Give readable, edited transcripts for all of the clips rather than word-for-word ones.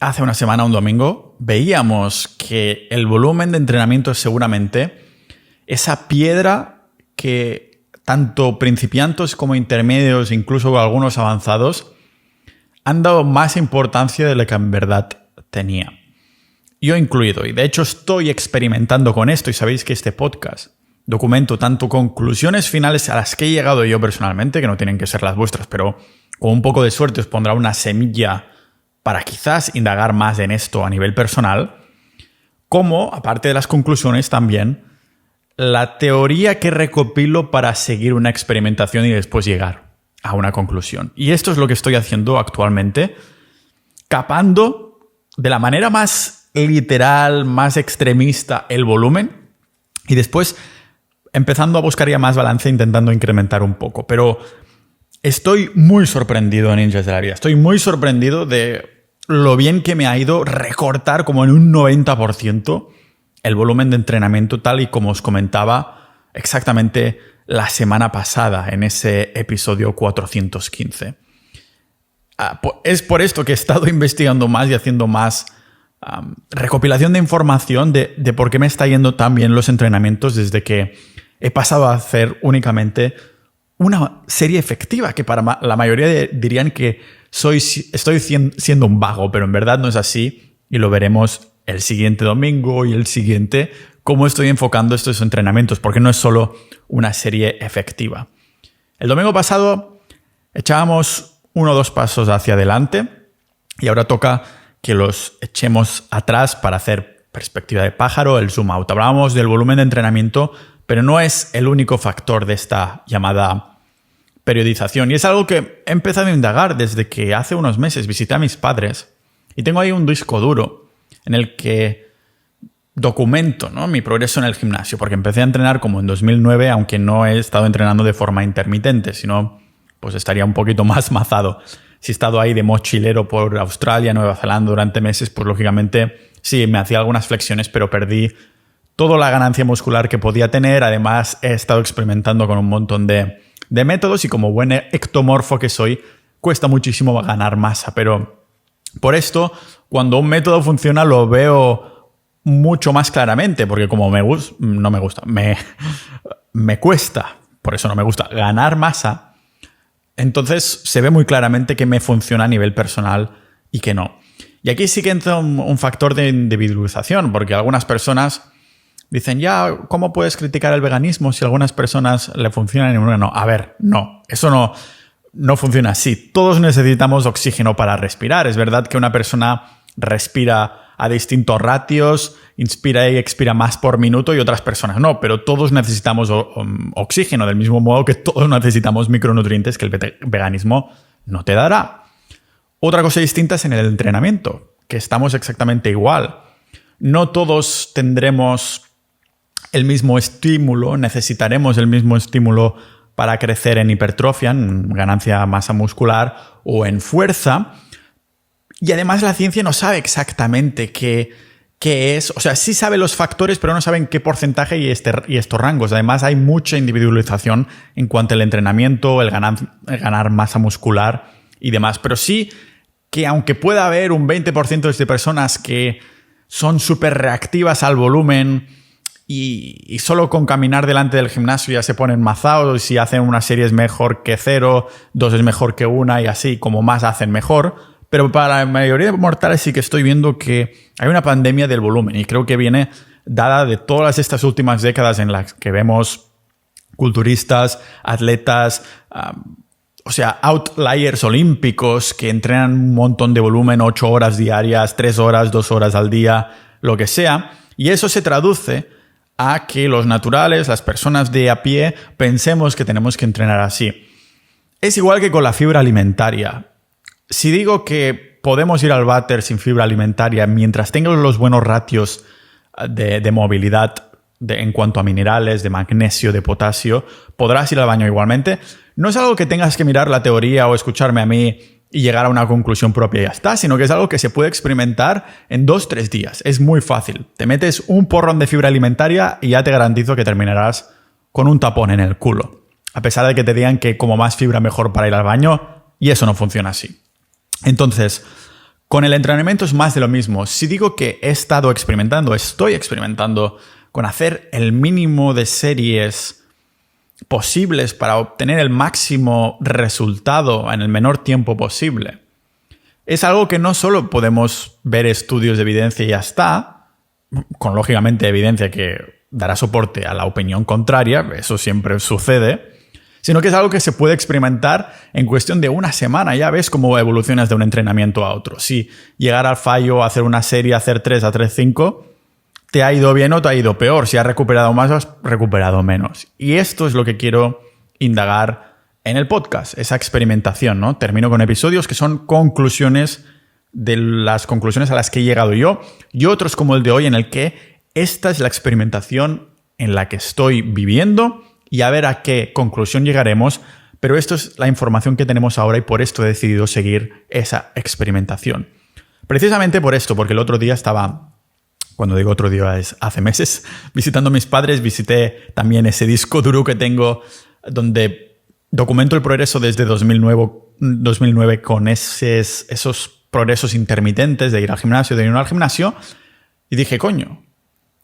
hace una semana, un domingo, veíamos que el volumen de entrenamiento es seguramente esa piedra que tanto principiantes como intermedios, incluso algunos avanzados, han dado más importancia de la que en verdad tenía. Yo incluido, y de hecho estoy experimentando con esto, y sabéis que este podcast documento tanto conclusiones finales a las que he llegado yo personalmente, que no tienen que ser las vuestras, pero con un poco de suerte os pondrá una semilla para quizás indagar más en esto a nivel personal, como, aparte de las conclusiones, también la teoría que recopilo para seguir una experimentación y después llegar a una conclusión. Y esto es lo que estoy haciendo actualmente, capando de la manera más literal, más extremista el volumen y después empezando a buscar ya más balance, intentando incrementar un poco. Pero estoy muy sorprendido, ninjas de la vida. Estoy muy sorprendido de lo bien que me ha ido recortar como en un 90% el volumen de entrenamiento, tal y como os comentaba exactamente la semana pasada en ese episodio 415. Es por esto que he estado investigando más y haciendo más recopilación de información de por qué me está yendo tan bien los entrenamientos desde que he pasado a hacer únicamente una serie efectiva, que para la mayoría dirían que estoy siendo un vago, pero en verdad no es así y lo veremos el siguiente domingo y el siguiente, cómo estoy enfocando estos entrenamientos, porque no es solo una serie efectiva. El domingo pasado echábamos 1 o 2 pasos hacia adelante y ahora toca que los echemos atrás para hacer perspectiva de pájaro, el zoom out. Hablábamos del volumen de entrenamiento, pero no es el único factor de esta llamada periodización. Y es algo que he empezado a indagar desde que hace unos meses visité a mis padres y tengo ahí un disco duro en el que documento, ¿no?, mi progreso en el gimnasio, porque empecé a entrenar como en 2009, aunque no he estado entrenando de forma intermitente, sino pues estaría un poquito más mazado. Si he estado ahí de mochilero por Australia, Nueva Zelanda durante meses, pues lógicamente sí, me hacía algunas flexiones, pero perdí toda la ganancia muscular que podía tener. Además, he estado experimentando con un montón de métodos y como buen ectomorfo que soy, cuesta muchísimo ganar masa. Pero por esto, cuando un método funciona, lo veo mucho más claramente, porque como me cuesta, por eso no me gusta, ganar masa, entonces se ve muy claramente que me funciona a nivel personal y que no. Y aquí sí que entra un factor de individualización, porque algunas personas dicen, ya, ¿cómo puedes criticar el veganismo si a algunas personas le funcionan y a una no? A ver, no, eso no funciona así. Todos necesitamos oxígeno para respirar. Es verdad que una persona respira a distintos ratios, inspira y expira más por minuto y otras personas no, pero todos necesitamos oxígeno, del mismo modo que todos necesitamos micronutrientes que el veganismo no te dará. Otra cosa distinta es en el entrenamiento, que estamos exactamente igual. No todos tendremos el mismo estímulo, necesitaremos el mismo estímulo para crecer en hipertrofia, en ganancia de masa muscular o en fuerza. Y además la ciencia no sabe exactamente qué es. O sea, sí sabe los factores, pero no saben qué porcentaje y estos rangos. Además hay mucha individualización en cuanto al entrenamiento, el ganar masa muscular y demás. Pero sí que aunque pueda haber un 20% de personas que son súper reactivas al volumen y solo con caminar delante del gimnasio ya se ponen mazados, y si hacen una serie es mejor que 0, 2 es mejor que 1 y así, como más hacen mejor. Pero para la mayoría de mortales sí que estoy viendo que hay una pandemia del volumen y creo que viene dada de todas estas últimas décadas en las que vemos culturistas, atletas, outliers olímpicos que entrenan un montón de volumen, 8 horas diarias, 3 horas, 2 horas al día, lo que sea. Y eso se traduce a que los naturales, las personas de a pie, pensemos que tenemos que entrenar así. Es igual que con la fibra alimentaria. Si digo que podemos ir al váter sin fibra alimentaria mientras tengas los buenos ratios de movilidad en cuanto a minerales, de magnesio, de potasio, podrás ir al baño igualmente. No es algo que tengas que mirar la teoría o escucharme a mí y llegar a una conclusión propia y ya está, sino que es algo que se puede experimentar en 2-3 días. Es muy fácil. Te metes un porrón de fibra alimentaria y ya te garantizo que terminarás con un tapón en el culo. A pesar de que te digan que como más fibra mejor para ir al baño, y eso no funciona así. Entonces, Con el entrenamiento es más de lo mismo. Si digo que estoy experimentando con hacer el mínimo de series posibles para obtener el máximo resultado en el menor tiempo posible. Es algo que no solo podemos ver estudios de evidencia y ya está, con lógicamente evidencia que dará soporte a la opinión contraria, eso siempre sucede, sino que es algo que se puede experimentar en cuestión de una semana. Ya ves cómo evolucionas de un entrenamiento a otro. Si llegar al fallo, hacer una serie, hacer 3 a 3-5, te ha ido bien o te ha ido peor. Si has recuperado más o has recuperado menos. Y esto es lo que quiero indagar en el podcast, esa experimentación, ¿no? Termino con episodios que son conclusiones de las conclusiones a las que he llegado yo y otros como el de hoy en el que esta es la experimentación en la que estoy viviendo y a ver a qué conclusión llegaremos, pero esto es la información que tenemos ahora y por esto he decidido seguir esa experimentación. Precisamente por esto, porque el otro día estaba, cuando digo otro día es hace meses, visitando a mis padres, visité también ese disco duro que tengo donde documento el progreso desde 2009 con esos progresos intermitentes de ir al gimnasio, de ir al gimnasio, y dije, coño,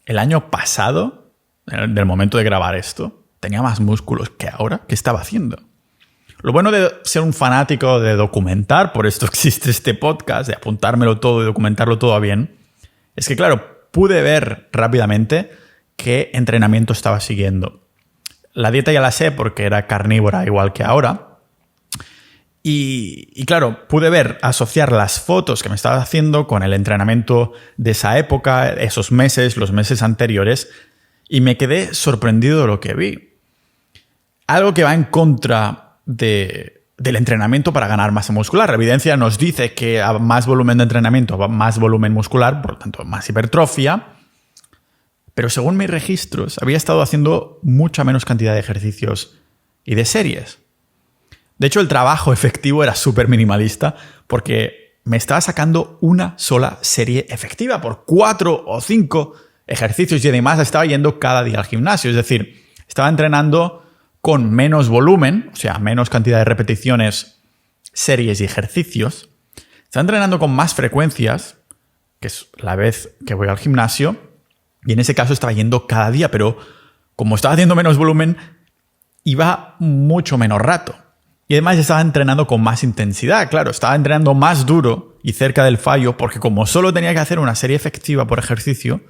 el año pasado, del momento de grabar esto, tenía más músculos que ahora. ¿Qué estaba haciendo? Lo bueno de ser un fanático de documentar, por esto existe este podcast, de apuntármelo todo y documentarlo todo bien, es que, claro, pude ver rápidamente qué entrenamiento estaba siguiendo. La dieta ya la sé porque era carnívora igual que ahora. Y claro, pude asociar las fotos que me estaba haciendo con el entrenamiento de esa época, esos meses, los meses anteriores, y me quedé sorprendido de lo que vi. Algo que va en contra del entrenamiento para ganar masa muscular. La evidencia nos dice que a más volumen de entrenamiento, a más volumen muscular, por lo tanto más hipertrofia. Pero según mis registros, había estado haciendo mucha menos cantidad de ejercicios y de series. De hecho, el trabajo efectivo era súper minimalista porque me estaba sacando una sola serie efectiva por 4 o 5 ejercicios y además estaba yendo cada día al gimnasio. Es decir, estaba entrenando con menos volumen, o sea, menos cantidad de repeticiones, series y ejercicios. Estaba entrenando con más frecuencias, que es la vez que voy al gimnasio, y en ese caso estaba yendo cada día, pero como estaba haciendo menos volumen, iba mucho menos rato. Y además estaba entrenando con más intensidad, claro, estaba entrenando más duro y cerca del fallo, porque como solo tenía que hacer una serie efectiva por ejercicio,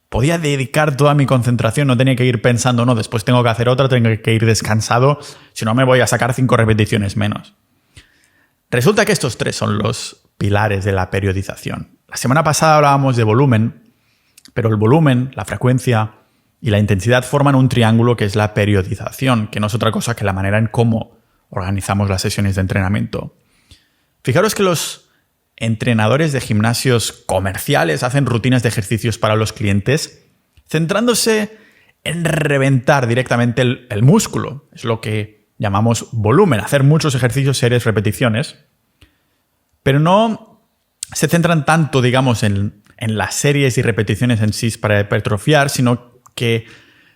podía dedicar toda mi concentración, no tenía que ir pensando, no, después tengo que hacer otra, tengo que ir descansado, si no me voy a sacar 5 repeticiones menos. Resulta que estos 3 son los pilares de la periodización. La semana pasada hablábamos de volumen, pero el volumen, la frecuencia y la intensidad forman un triángulo que es la periodización, que no es otra cosa que la manera en cómo organizamos las sesiones de entrenamiento. Fijaros que los entrenadores de gimnasios comerciales hacen rutinas de ejercicios para los clientes centrándose en reventar directamente el músculo. Es lo que llamamos volumen, hacer muchos ejercicios, series, repeticiones. Pero no se centran tanto, digamos, en las series y repeticiones en sí para hipertrofiar, sino que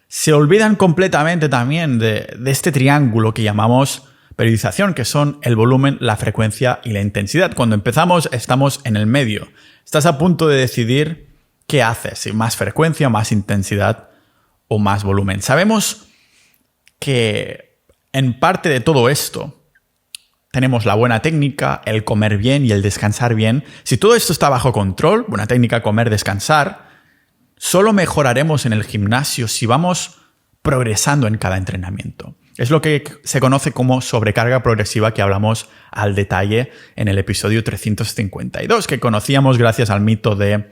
se olvidan completamente también de este triángulo que llamamos periodización, que son el volumen, la frecuencia y la intensidad. Cuando empezamos estamos en el medio. Estás a punto de decidir qué haces, si más frecuencia, más intensidad o más volumen. Sabemos que en parte de todo esto tenemos la buena técnica, el comer bien y el descansar bien. Si todo esto está bajo control, buena técnica, comer, descansar, solo mejoraremos en el gimnasio si vamos progresando en cada entrenamiento. Es lo que se conoce como sobrecarga progresiva, que hablamos al detalle en el episodio 352, que conocíamos gracias al mito de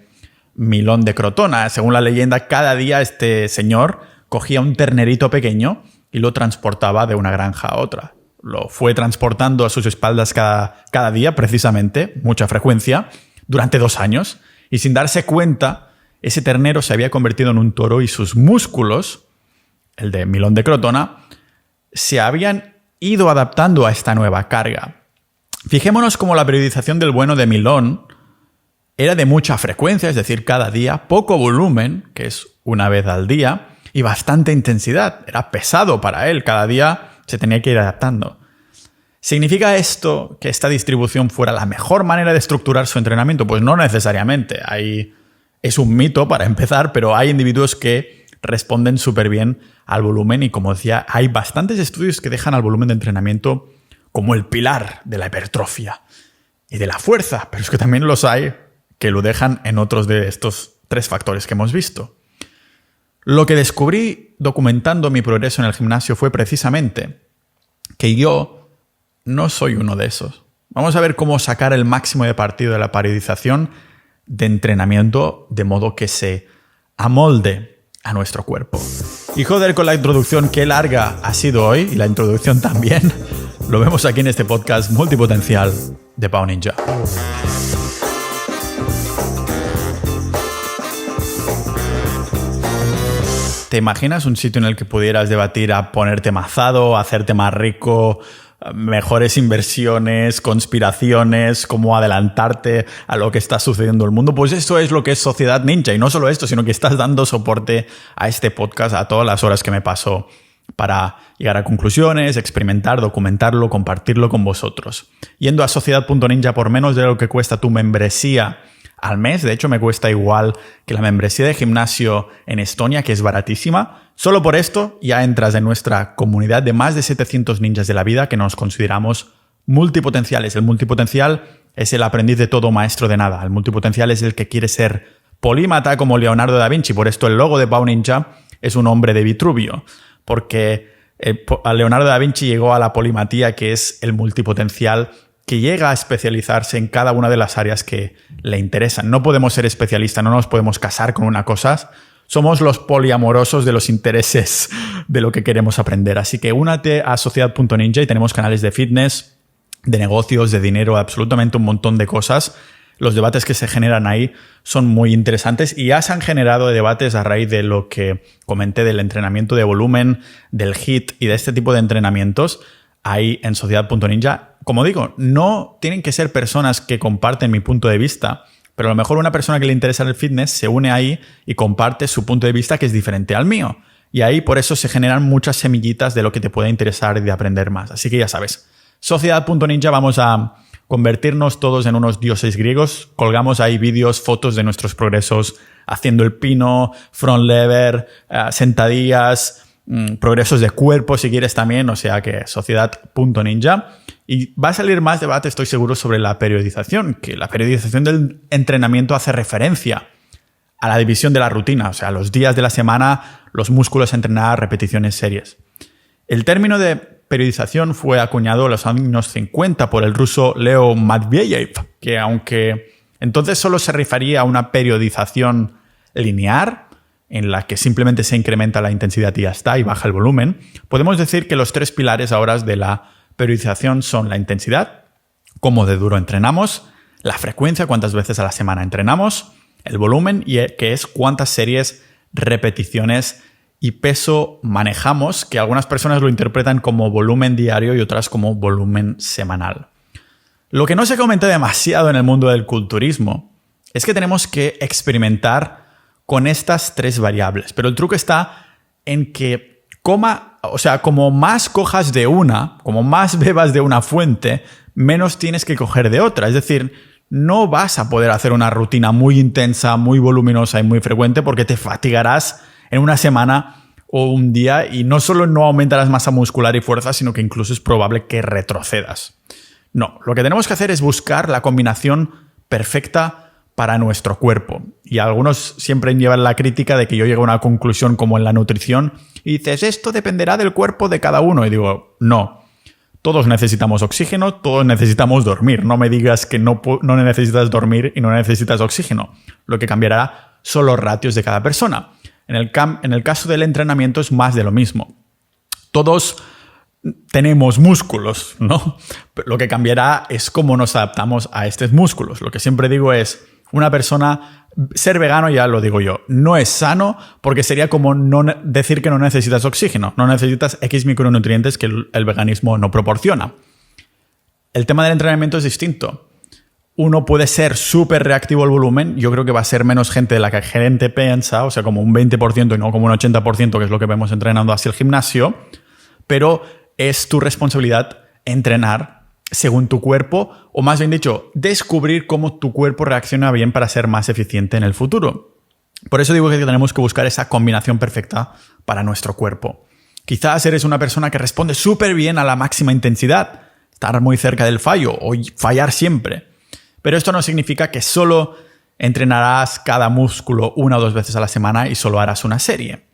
Milón de Crotona. Según la leyenda, cada día este señor cogía un ternerito pequeño y lo transportaba de una granja a otra. Lo fue transportando a sus espaldas cada día, precisamente, mucha frecuencia, durante 2 años. Y sin darse cuenta, ese ternero se había convertido en un toro y sus músculos, el de Milón de Crotona, se habían ido adaptando a esta nueva carga. Fijémonos cómo la periodización del bueno de Milón era de mucha frecuencia, es decir, cada día, poco volumen, que es una vez al día, y bastante intensidad. Era pesado para él, cada día se tenía que ir adaptando. ¿Significa esto que esta distribución fuera la mejor manera de estructurar su entrenamiento? Pues no necesariamente. Es un mito para empezar, pero hay individuos que responden súper bien al volumen y, como decía, hay bastantes estudios que dejan al volumen de entrenamiento como el pilar de la hipertrofia y de la fuerza, pero es que también los hay que lo dejan en otros de estos 3 factores que hemos visto. Lo que descubrí documentando mi progreso en el gimnasio fue precisamente que yo no soy uno de esos. Vamos a ver cómo sacar el máximo de partido de la periodización de entrenamiento de modo que se amolde a nuestro cuerpo. Y joder, con la introducción, qué larga ha sido hoy, y la introducción también, lo vemos aquí en este podcast multipotencial de Pau Ninja. ¿Te imaginas un sitio en el que pudieras debatir a ponerte mazado, a hacerte más rico, mejores inversiones, conspiraciones, cómo adelantarte a lo que está sucediendo en el mundo? Pues eso es lo que es Sociedad Ninja. Y no solo esto, sino que estás dando soporte a este podcast, a todas las horas que me paso para llegar a conclusiones, experimentar, documentarlo, compartirlo con vosotros. Yendo a sociedad.ninja por menos de lo que cuesta tu membresía al mes, de hecho me cuesta igual que la membresía de gimnasio en Estonia, que es baratísima. Solo por esto ya entras en nuestra comunidad de más de 700 ninjas de la vida que nos consideramos multipotenciales. El multipotencial es el aprendiz de todo, maestro de nada. El multipotencial es el que quiere ser polímata como Leonardo da Vinci. Por esto el logo de Pau Ninja es un hombre de Vitruvio, porque Leonardo da Vinci llegó a la polimatía, que es el multipotencial que llega a especializarse en cada una de las áreas que le interesan. No podemos ser especialistas, no nos podemos casar con una cosa. Somos los poliamorosos de los intereses de lo que queremos aprender. Así que únate a Sociedad.ninja y tenemos canales de fitness, de negocios, de dinero, absolutamente un montón de cosas. Los debates que se generan ahí son muy interesantes y ya se han generado debates a raíz de lo que comenté del entrenamiento de volumen, del HIIT y de este tipo de entrenamientos ahí en Sociedad.ninja. Como digo, no tienen que ser personas que comparten mi punto de vista, pero a lo mejor una persona que le interesa el fitness se une ahí y comparte su punto de vista que es diferente al mío. Y ahí por eso se generan muchas semillitas de lo que te puede interesar y de aprender más. Así que ya sabes, Sociedad.ninja, vamos a convertirnos todos en unos dioses griegos. Colgamos ahí vídeos, fotos de nuestros progresos haciendo el pino, front lever, sentadillas, progresos de cuerpo si quieres también, o sea que Sociedad.ninja. Y va a salir más debate, estoy seguro, sobre la periodización, que la periodización del entrenamiento hace referencia a la división de la rutina, o sea, los días de la semana, los músculos a entrenar, repeticiones, series. El término de periodización fue acuñado en los años 50 por el ruso Leo Matveyev, que aunque entonces solo se refería a una periodización lineal, en la que simplemente se incrementa la intensidad y ya está, y baja el volumen, podemos decir que los 3 pilares ahora de la periodización son la intensidad, cómo de duro entrenamos, la frecuencia, cuántas veces a la semana entrenamos, el volumen, y que es cuántas series, repeticiones y peso manejamos, que algunas personas lo interpretan como volumen diario y otras como volumen semanal. Lo que no se comenta demasiado en el mundo del culturismo es que tenemos que experimentar con estas 3 variables, pero el truco está en que como más cojas de una, como más bebas de una fuente, menos tienes que coger de otra. Es decir, no vas a poder hacer una rutina muy intensa, muy voluminosa y muy frecuente porque te fatigarás en una semana o un día y no solo no aumentarás masa muscular y fuerza, sino que incluso es probable que retrocedas. No, lo que tenemos que hacer es buscar la combinación perfecta para nuestro cuerpo. Y algunos siempre llevan la crítica de que yo llego a una conclusión como en la nutrición y dices, esto dependerá del cuerpo de cada uno. Y digo, no. Todos necesitamos oxígeno, todos necesitamos dormir. No me digas que no necesitas dormir y no necesitas oxígeno. Lo que cambiará son los ratios de cada persona. En el caso del entrenamiento es más de lo mismo. Todos tenemos músculos, ¿no? Pero lo que cambiará es cómo nos adaptamos a estos músculos. Lo que siempre digo es, una persona, ser vegano, ya lo digo yo, no es sano porque sería como decir que no necesitas oxígeno, no necesitas X micronutrientes que el veganismo no proporciona. El tema del entrenamiento es distinto. Uno puede ser súper reactivo al volumen, yo creo que va a ser menos gente de la que la gente piensa, o sea, como un 20% y no como un 80%, que es lo que vemos entrenando hacia el gimnasio, pero es tu responsabilidad entrenar según tu cuerpo, o más bien dicho, descubrir cómo tu cuerpo reacciona bien para ser más eficiente en el futuro. Por eso digo que tenemos que buscar esa combinación perfecta para nuestro cuerpo. Quizás eres una persona que responde súper bien a la máxima intensidad, estar muy cerca del fallo o fallar siempre. Pero esto no significa que solo entrenarás cada músculo 1 o 2 veces a la semana y solo harás una serie.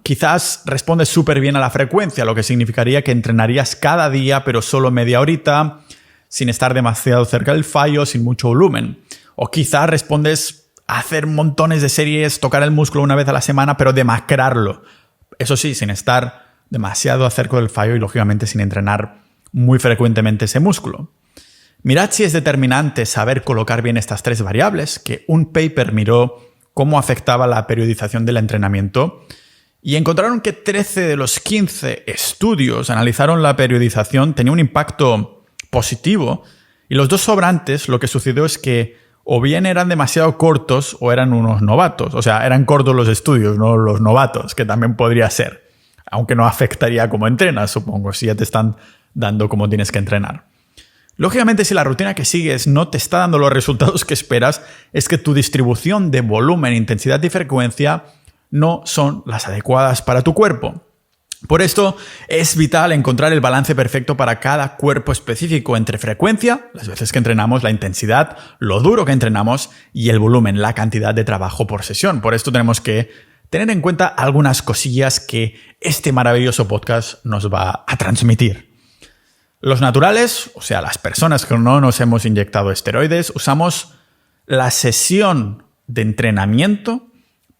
Quizás respondes súper bien a la frecuencia, lo que significaría que entrenarías cada día, pero solo media horita, sin estar demasiado cerca del fallo, sin mucho volumen. O quizás respondes a hacer montones de series, tocar el músculo una vez a la semana, pero demacrarlo. Eso sí, sin estar demasiado cerca del fallo y, lógicamente, sin entrenar muy frecuentemente ese músculo. Mirad si es determinante saber colocar bien estas 3 variables, que un paper miró cómo afectaba la periodización del entrenamiento y encontraron que 13 de los 15 estudios analizaron la periodización, tenía un impacto positivo, y los 2 sobrantes lo que sucedió es que o bien eran demasiado cortos o eran unos novatos. O sea, eran cortos los estudios, no los novatos, que también podría ser. Aunque no afectaría cómo entrenas, supongo, si ya te están dando cómo tienes que entrenar. Lógicamente, si la rutina que sigues no te está dando los resultados que esperas, es que tu distribución de volumen, intensidad y frecuencia no son las adecuadas para tu cuerpo. Por esto, es vital encontrar el balance perfecto para cada cuerpo específico entre frecuencia, las veces que entrenamos, la intensidad, lo duro que entrenamos y el volumen, la cantidad de trabajo por sesión. Por esto tenemos que tener en cuenta algunas cosillas que este maravilloso podcast nos va a transmitir. Los naturales, o sea, las personas que no nos hemos inyectado esteroides, usamos la sesión de entrenamiento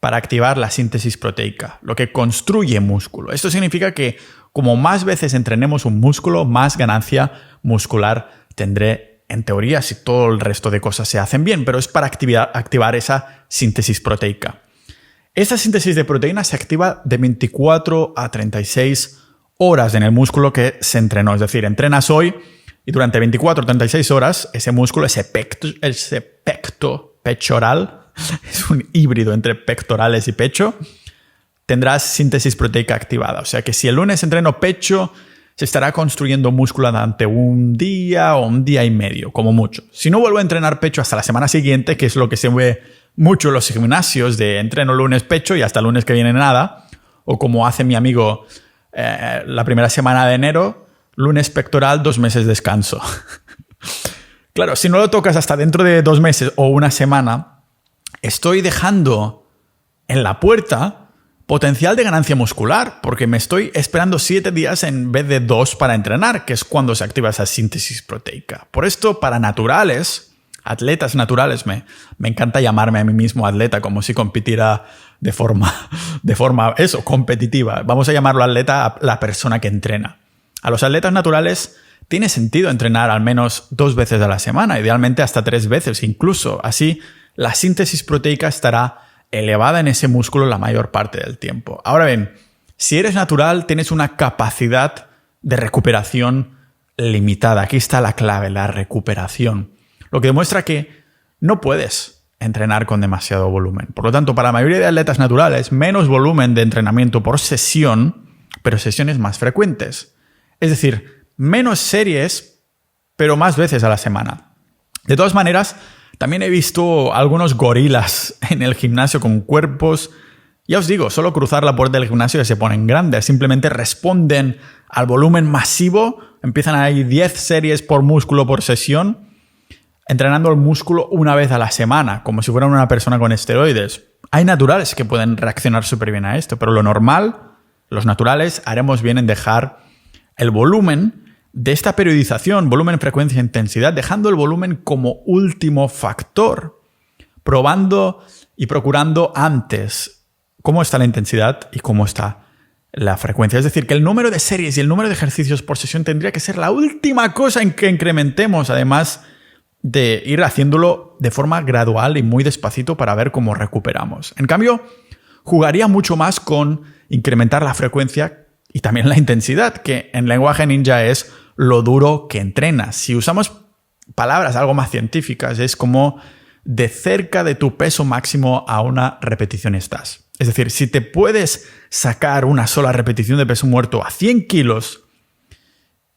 para activar la síntesis proteica, lo que construye músculo. Esto significa que como más veces entrenemos un músculo, más ganancia muscular tendré, en teoría, si todo el resto de cosas se hacen bien, pero es para activar esa síntesis proteica. Esta síntesis de proteína se activa de 24 a 36 horas en el músculo que se entrenó. Es decir, entrenas hoy y durante 24 o 36 horas ese músculo, ese pecto pectoral, es un híbrido entre pectorales y pecho, tendrás síntesis proteica activada. O sea que si el lunes entreno pecho, se estará construyendo músculo durante un día o un día y medio, como mucho. Si no vuelvo a entrenar pecho hasta la semana siguiente, que es lo que se ve mucho en los gimnasios, de entreno lunes pecho y hasta el lunes que viene nada, o como hace mi amigo la primera semana de enero, lunes pectoral, 2 meses descanso. Claro, si no lo tocas hasta dentro de 2 meses o una semana, estoy dejando en la puerta potencial de ganancia muscular, porque me estoy esperando 7 días en vez de 2 para entrenar, que es cuando se activa esa síntesis proteica. Por esto, para naturales, atletas naturales, me encanta llamarme a mí mismo atleta, como si compitiera de forma competitiva. Vamos a llamarlo atleta a la persona que entrena. A los atletas naturales tiene sentido entrenar al menos 2 veces a la semana, idealmente hasta 3 veces incluso. Así, la síntesis proteica estará elevada en ese músculo la mayor parte del tiempo. Ahora bien, si eres natural, tienes una capacidad de recuperación limitada. Aquí está la clave, la recuperación. Lo que demuestra que no puedes entrenar con demasiado volumen. Por lo tanto, para la mayoría de atletas naturales, menos volumen de entrenamiento por sesión, pero sesiones más frecuentes. Es decir, menos series, pero más veces a la semana. De todas maneras, también he visto algunos gorilas en el gimnasio con cuerpos, ya os digo, solo cruzar la puerta del gimnasio y se ponen grandes. Simplemente responden al volumen masivo, empiezan a ir 10 series por músculo por sesión, entrenando el músculo una vez a la semana, como si fueran una persona con esteroides. Hay naturales que pueden reaccionar súper bien a esto, pero lo normal, los naturales, haremos bien en dejar el volumen de esta periodización, volumen, frecuencia e intensidad, dejando el volumen como último factor, probando y procurando antes cómo está la intensidad y cómo está la frecuencia. Es decir, que el número de series y el número de ejercicios por sesión tendría que ser la última cosa en que incrementemos, además de ir haciéndolo de forma gradual y muy despacito para ver cómo recuperamos. En cambio, jugaría mucho más con incrementar la frecuencia y también la intensidad, que en lenguaje ninja es lo duro que entrenas. Si usamos palabras algo más científicas, es como de cerca de tu peso máximo a una repetición estás. Es decir, si te puedes sacar una sola repetición de peso muerto a 100 kilos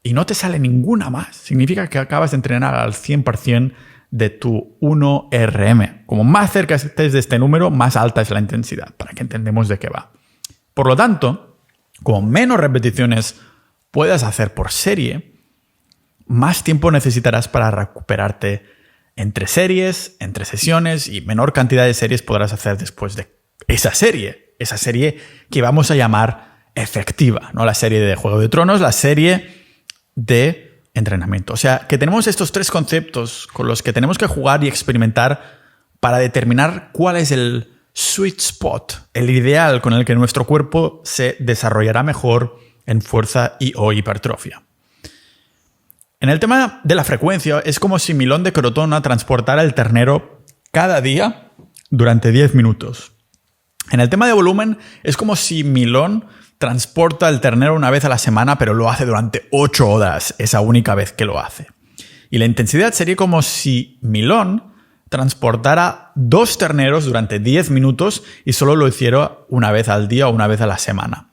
y no te sale ninguna más. Significa que acabas de entrenar al 100% de tu 1RM. Como más cerca estés de este número, más alta es la intensidad, para que entendamos de qué va. Por lo tanto, como menos repeticiones puedas hacer por serie, más tiempo necesitarás para recuperarte entre series, entre sesiones, y menor cantidad de series podrás hacer después de esa serie que vamos a llamar efectiva, no la serie de Juego de Tronos, la serie de entrenamiento. O sea, que tenemos estos tres conceptos con los que tenemos que jugar y experimentar para determinar cuál es el sweet spot, el ideal con el que nuestro cuerpo se desarrollará mejor en fuerza y o hipertrofia. En el tema de la frecuencia, es como si Milón de Crotona transportara el ternero cada día durante 10 minutos. En el tema de volumen, es como si Milón transporta el ternero una vez a la semana, pero lo hace durante 8 horas, esa única vez que lo hace. Y la intensidad sería como si Milón transportara 2 terneros durante 10 minutos y solo lo hiciera una vez al día o una vez a la semana.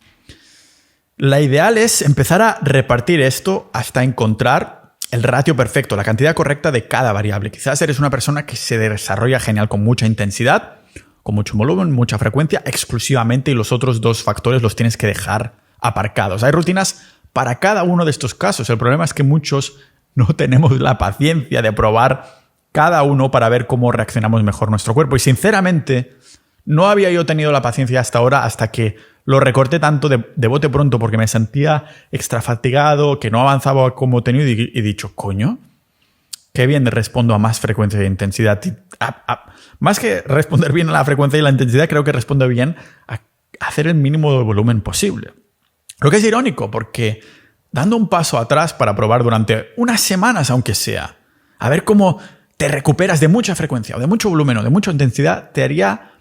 La ideal es empezar a repartir esto hasta encontrar el ratio perfecto, la cantidad correcta de cada variable. Quizás eres una persona que se desarrolla genial con mucha intensidad, con mucho volumen, mucha frecuencia, exclusivamente, y los otros 2 factores los tienes que dejar aparcados. Hay rutinas para cada uno de estos casos. El problema es que muchos no tenemos la paciencia de probar cada uno para ver cómo reaccionamos mejor nuestro cuerpo. Y sinceramente, no había yo tenido la paciencia hasta ahora, hasta que lo recorté tanto de bote pronto porque me sentía extra fatigado, que no avanzaba como tenía, y he dicho, coño, qué bien respondo a más frecuencia e intensidad. Más que responder bien a la frecuencia y la intensidad, creo que respondo bien a hacer el mínimo de volumen posible. Lo que es irónico, porque dando un paso atrás para probar durante unas semanas, aunque sea, a ver cómo te recuperas de mucha frecuencia o de mucho volumen o de mucha intensidad, te haría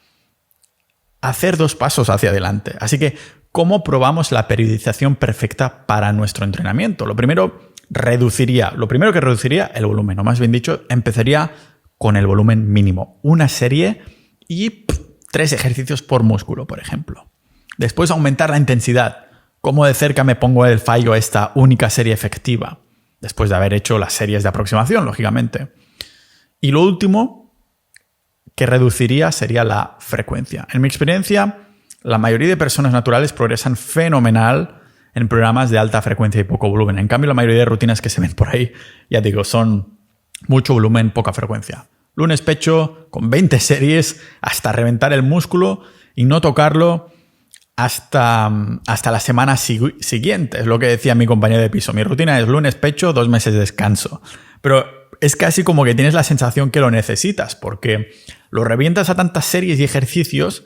hacer 2 pasos hacia adelante. Así que, ¿cómo probamos la periodización perfecta para nuestro entrenamiento? Lo primero que reduciría el volumen, o más bien dicho, empezaría con el volumen mínimo. Una serie y 3 ejercicios por músculo, por ejemplo. Después aumentar la intensidad. ¿Cómo de cerca me pongo el fallo a esta única serie efectiva? Después de haber hecho las series de aproximación, lógicamente. Y lo último que reduciría sería la frecuencia. En mi experiencia, la mayoría de personas naturales progresan fenomenal en programas de alta frecuencia y poco volumen. En cambio, la mayoría de rutinas que se ven por ahí, ya digo, son mucho volumen, poca frecuencia. Lunes pecho con 20 series hasta reventar el músculo y no tocarlo hasta la semana siguiente. Es lo que decía mi compañero de piso. Mi rutina es lunes pecho, 2 meses de descanso. Pero es casi como que tienes la sensación que lo necesitas, porque lo revientas a tantas series y ejercicios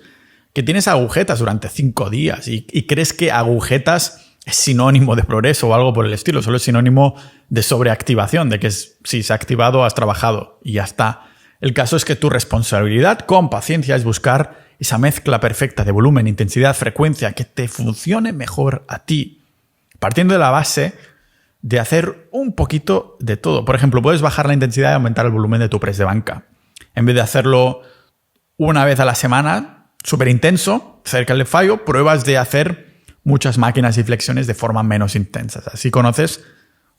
que tienes agujetas durante 5 días y crees que agujetas es sinónimo de progreso o algo por el estilo. Solo es sinónimo de sobreactivación, de que si se ha activado, has trabajado y ya está. El caso es que tu responsabilidad con paciencia es buscar esa mezcla perfecta de volumen, intensidad, frecuencia, que te funcione mejor a ti, partiendo de la base de hacer un poquito de todo. Por ejemplo, puedes bajar la intensidad y aumentar el volumen de tu press de banca. En vez de hacerlo una vez a la semana, súper intenso, cerca del fallo, pruebas de hacer muchas máquinas y flexiones de forma menos intensas. Así conoces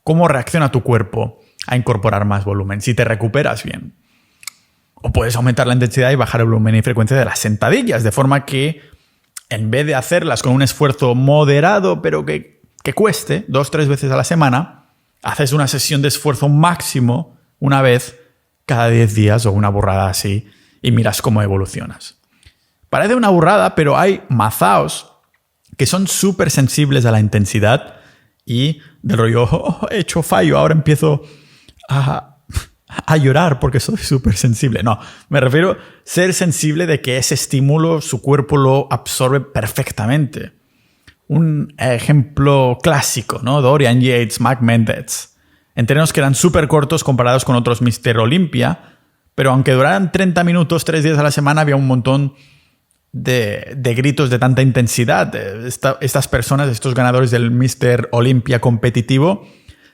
cómo reacciona tu cuerpo a incorporar más volumen, si te recuperas bien. O puedes aumentar la intensidad y bajar el volumen y frecuencia de las sentadillas, de forma que en vez de hacerlas con un esfuerzo moderado, pero que cueste 2-3 veces a la semana, haces una sesión de esfuerzo máximo una vez cada 10 días o una burrada así y miras cómo evolucionas. Parece una burrada, pero hay mazaos que son súper sensibles a la intensidad y del rollo, he hecho fallo, ahora empiezo a llorar porque soy súper sensible. No, me refiero a ser sensible de que ese estímulo su cuerpo lo absorbe perfectamente. Un ejemplo clásico, ¿no? Dorian Yates, Mark Mendez. Entrenos que eran súper cortos comparados con otros Mr. Olympia, pero aunque duraran 30 minutos, 3 días a la semana, había un montón de gritos de tanta intensidad. Estas personas, estos ganadores del Mr. Olympia competitivo,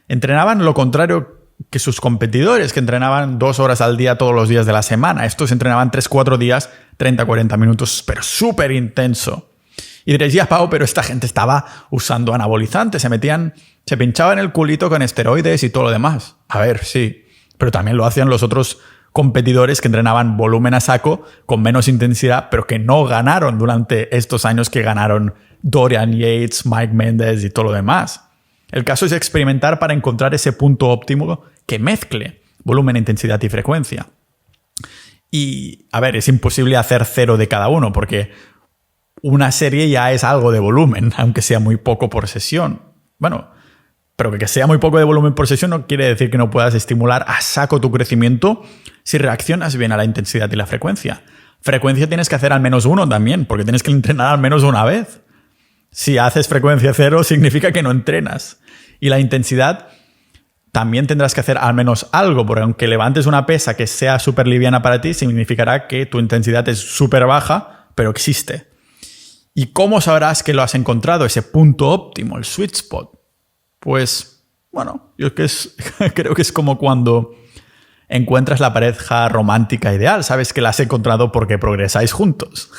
entrenaban lo contrario que sus competidores, que entrenaban 2 horas al día todos los días de la semana. Estos entrenaban 3-4 días, 30-40 minutos, pero súper intenso. Y diréis, ya, Pau, pero esta gente estaba usando anabolizantes, se pinchaban el culito con esteroides y todo lo demás. A ver, sí, pero también lo hacían los otros competidores que entrenaban volumen a saco con menos intensidad, pero que no ganaron durante estos años que ganaron Dorian Yates, Mike Mendes y todo lo demás. El caso es experimentar para encontrar ese punto óptimo que mezcle volumen, intensidad y frecuencia. Y, a ver, es imposible hacer 0 de cada uno, porque una serie ya es algo de volumen, aunque sea muy poco por sesión. Bueno, pero que sea muy poco de volumen por sesión no quiere decir que no puedas estimular a saco tu crecimiento si reaccionas bien a la intensidad y la frecuencia. Frecuencia tienes que hacer al menos 1 también, porque tienes que entrenar al menos una vez. Si haces frecuencia 0, significa que no entrenas. Y la intensidad también tendrás que hacer al menos algo, porque aunque levantes una pesa que sea súper liviana para ti, significará que tu intensidad es súper baja, pero existe. ¿Y cómo sabrás que lo has encontrado, ese punto óptimo, el sweet spot? Pues, bueno, creo que es como cuando encuentras la pareja romántica ideal. Sabes que la has encontrado porque progresáis juntos.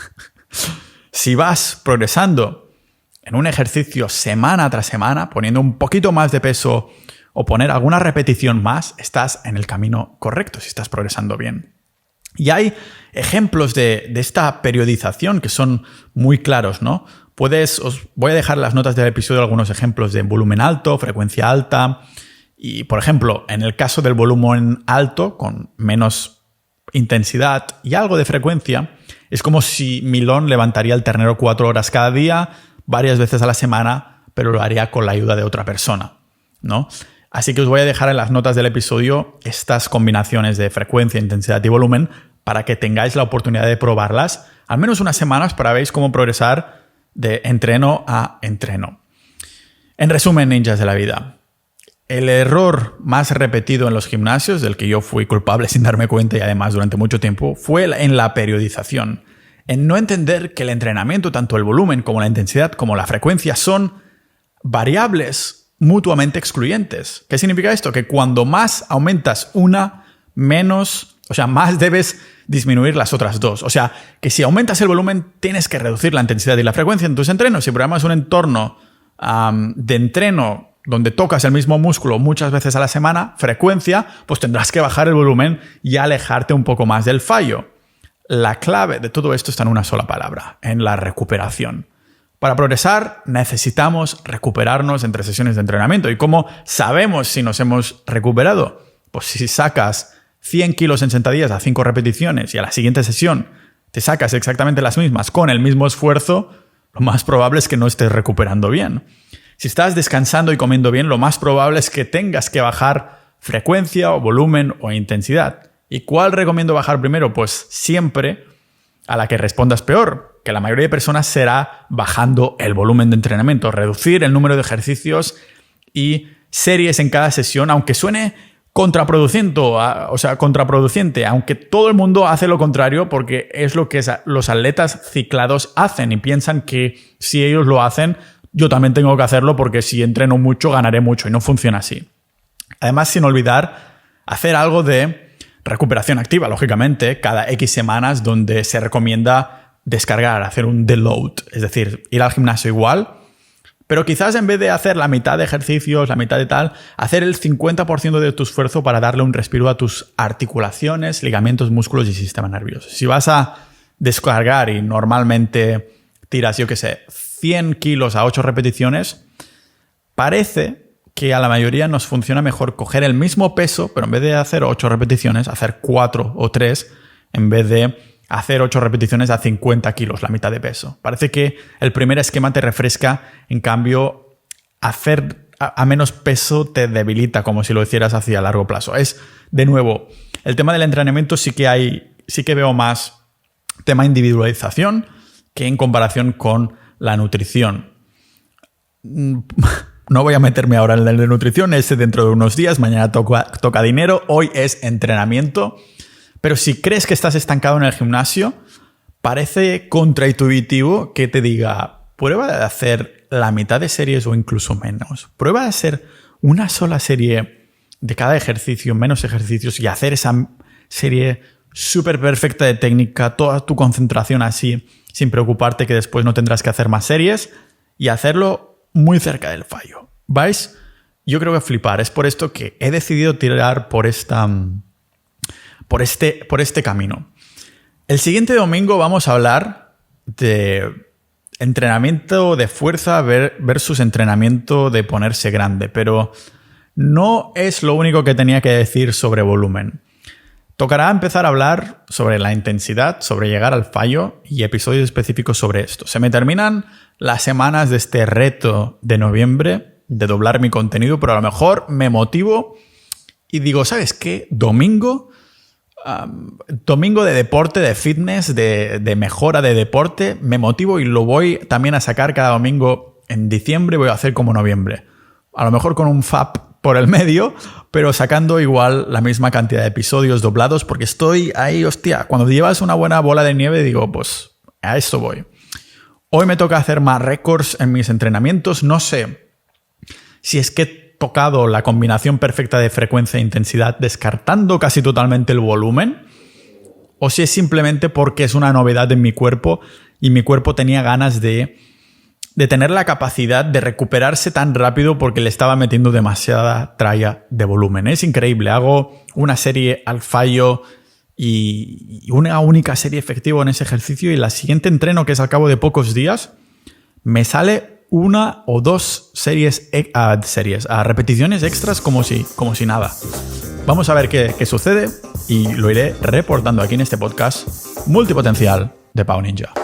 Si vas progresando en un ejercicio semana tras semana, poniendo un poquito más de peso o poner alguna repetición más, estás en el camino correcto si estás progresando bien. Y hay ejemplos de esta periodización que son muy claros, ¿no? Os voy a dejar en las notas del episodio algunos ejemplos de volumen alto, frecuencia alta. Y, por ejemplo, en el caso del volumen alto, con menos intensidad y algo de frecuencia, es como si Milón levantaría el ternero 4 horas cada día, varias veces a la semana, pero lo haría con la ayuda de otra persona, ¿no? Así que os voy a dejar en las notas del episodio estas combinaciones de frecuencia, intensidad y volumen para que tengáis la oportunidad de probarlas al menos unas semanas para ver cómo progresar de entreno a entreno. En resumen, ninjas de la vida, el error más repetido en los gimnasios, del que yo fui culpable sin darme cuenta y además durante mucho tiempo, fue en la periodización. En no entender que el entrenamiento, tanto el volumen como la intensidad como la frecuencia, son variables mutuamente excluyentes. ¿Qué significa esto? Que cuando más aumentas una, más debes disminuir las otras dos. O sea, que si aumentas el volumen, tienes que reducir la intensidad y la frecuencia en tus entrenos. Si programas un entorno de entreno donde tocas el mismo músculo muchas veces a la semana, frecuencia, pues tendrás que bajar el volumen y alejarte un poco más del fallo. La clave de todo esto está en una sola palabra, en la recuperación. Para progresar necesitamos recuperarnos entre sesiones de entrenamiento. ¿Y cómo sabemos si nos hemos recuperado? Pues si sacas 100 kilos en sentadillas a 5 repeticiones y a la siguiente sesión te sacas exactamente las mismas con el mismo esfuerzo, lo más probable es que no estés recuperando bien. Si estás descansando y comiendo bien, lo más probable es que tengas que bajar frecuencia o volumen o intensidad. ¿Y cuál recomiendo bajar primero? Pues siempre a la que respondas peor, que la mayoría de personas será bajando el volumen de entrenamiento, reducir el número de ejercicios y series en cada sesión, aunque suene contraproducente, aunque todo el mundo hace lo contrario porque es lo que los atletas ciclados hacen y piensan que si ellos lo hacen, yo también tengo que hacerlo porque si entreno mucho ganaré mucho y no funciona así. Además, sin olvidar hacer algo de recuperación activa, lógicamente, cada X semanas donde se recomienda descargar, hacer un deload, es decir, ir al gimnasio igual, pero quizás en vez de hacer la mitad de ejercicios, la mitad de tal, hacer el 50% de tu esfuerzo para darle un respiro a tus articulaciones, ligamentos, músculos y sistema nervioso. Si vas a descargar y normalmente tiras, 100 kilos a 8 repeticiones, parece que a la mayoría nos funciona mejor coger el mismo peso, pero en vez de hacer 8 repeticiones, hacer 4 o 3, en vez de hacer 8 repeticiones a 50 kilos, la mitad de peso. Parece que el primer esquema te refresca, en cambio, hacer a menos peso te debilita, como si lo hicieras hacia largo plazo. Es, de nuevo, el tema del entrenamiento sí que veo más tema individualización que en comparación con la nutrición. No voy a meterme ahora en el de nutrición, ese dentro de unos días, mañana toca dinero, hoy es entrenamiento. Pero si crees que estás estancado en el gimnasio, parece contraintuitivo que te diga, prueba de hacer la mitad de series o incluso menos. Prueba de hacer una sola serie de cada ejercicio, menos ejercicios, y hacer esa serie súper perfecta de técnica, toda tu concentración así, sin preocuparte que después no tendrás que hacer más series y hacerlo muy cerca del fallo. ¿Vais? Yo creo que flipar. Es por esto que he decidido tirar por este camino. El siguiente domingo vamos a hablar de entrenamiento de fuerza versus entrenamiento de ponerse grande, pero no es lo único que tenía que decir sobre volumen. Tocará empezar a hablar sobre la intensidad, sobre llegar al fallo y episodios específicos sobre esto. Se me terminan las semanas de este reto de noviembre de doblar mi contenido, pero a lo mejor me motivo y digo, ¿sabes qué? Domingo de deporte, de fitness, de mejora de deporte, me motivo y lo voy también a sacar cada domingo en diciembre, voy a hacer como noviembre. A lo mejor con un FAP por el medio, pero sacando igual la misma cantidad de episodios doblados, porque estoy ahí, hostia, cuando llevas una buena bola de nieve, digo, pues a esto voy. Hoy me toca hacer más récords en mis entrenamientos, no sé si es que he tocado la combinación perfecta de frecuencia e intensidad descartando casi totalmente el volumen, o si es simplemente porque es una novedad en mi cuerpo y mi cuerpo tenía ganas de tener la capacidad de recuperarse tan rápido porque le estaba metiendo demasiada tralla de volumen. Es increíble, hago una serie al fallo y una única serie efectiva en ese ejercicio y la siguiente entreno, que es al cabo de pocos días, me sale una o dos repeticiones extras como si nada. Vamos a ver qué sucede y lo iré reportando aquí en este podcast multipotencial de Pau Ninja.